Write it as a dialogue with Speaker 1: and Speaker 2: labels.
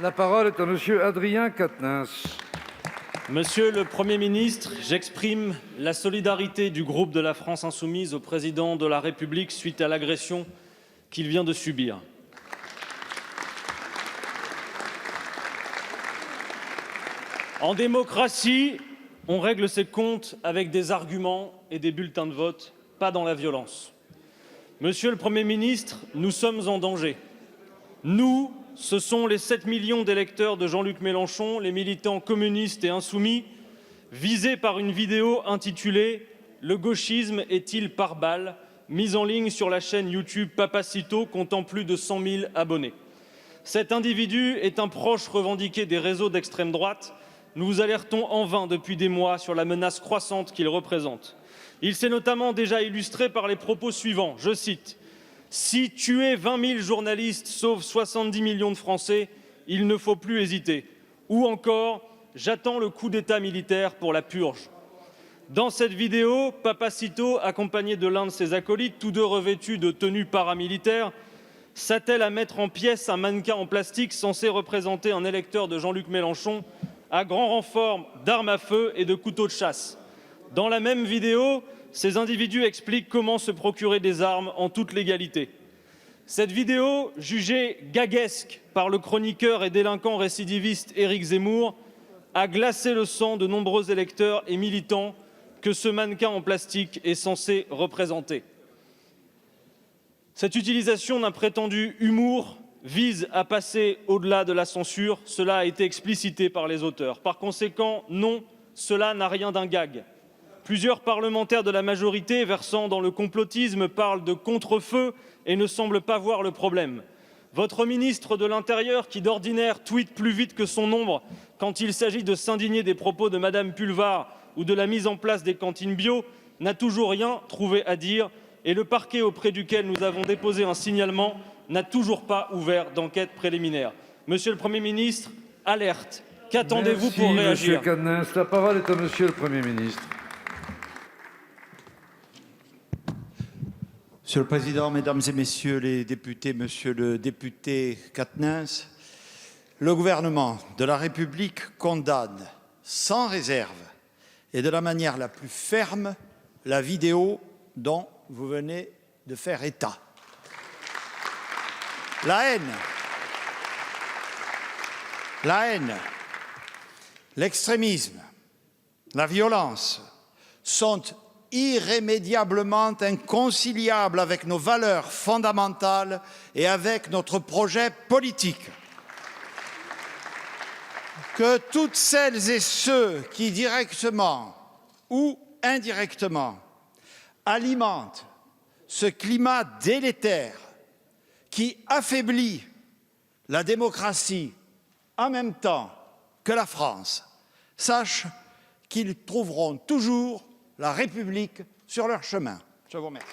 Speaker 1: La parole est à monsieur Adrien Quatennens.
Speaker 2: Monsieur le Premier ministre, j'exprime la solidarité du groupe de la France Insoumise au président de la République suite à l'agression qu'il vient de subir. En démocratie, on règle ses comptes avec des arguments et des bulletins de vote, pas dans la violence. Monsieur le Premier ministre, nous sommes en danger. Nous, ce sont les 7 millions d'électeurs de Jean-Luc Mélenchon, les militants communistes et insoumis, visés par une vidéo intitulée « Le gauchisme est-il par balle ?» mise en ligne sur la chaîne YouTube Papacito, comptant plus de 100 000 abonnés. Cet individu est un proche revendiqué des réseaux d'extrême droite. Nous vous alertons en vain depuis des mois sur la menace croissante qu'il représente. Il s'est notamment déjà illustré par les propos suivants, je cite « Si tuer 20 000 journalistes sauve 70 millions de Français, il ne faut plus hésiter. » Ou encore « J'attends le coup d'État militaire pour la purge. » Dans cette vidéo, Papacito, accompagné de l'un de ses acolytes, tous deux revêtus de tenues paramilitaires, s'attelle à mettre en pièces un mannequin en plastique censé représenter un électeur de Jean-Luc Mélenchon à grand renfort d'armes à feu et de couteaux de chasse. Dans la même vidéo, ces individus expliquent comment se procurer des armes en toute légalité. Cette vidéo, jugée gaguesque par le chroniqueur et délinquant récidiviste Éric Zemmour, a glacé le sang de nombreux électeurs et militants que ce mannequin en plastique est censé représenter. Cette utilisation d'un prétendu humour vise à passer au-delà de la censure. Cela a été explicité par les auteurs. Par conséquent, non, cela n'a rien d'un gag. Plusieurs parlementaires de la majorité, versant dans le complotisme, parlent de contre-feu et ne semblent pas voir le problème. Votre ministre de l'Intérieur, qui d'ordinaire tweete plus vite que son ombre quand il s'agit de s'indigner des propos de Madame Pulvar ou de la mise en place des cantines bio, n'a toujours rien trouvé à dire et le parquet auprès duquel nous avons déposé un signalement n'a toujours pas ouvert d'enquête préliminaire. Monsieur le Premier ministre, alerte. Qu'attendez-vous pour réagir?
Speaker 1: Monsieur Quatennens, la parole est à monsieur le Premier ministre.
Speaker 3: Monsieur le Président, Mesdames et Messieurs les députés, Monsieur le député Quatennens, le gouvernement de la République condamne sans réserve et de la manière la plus ferme la vidéo dont vous venez de faire état. La haine, l'extrémisme, la violence sont irrémédiablement inconciliables avec nos valeurs fondamentales et avec notre projet politique. Que toutes celles et ceux qui, directement ou indirectement, alimentent ce climat délétère qui affaiblit la démocratie en même temps que la France, sachent qu'ils trouveront toujours la République sur leur chemin. Je vous remercie.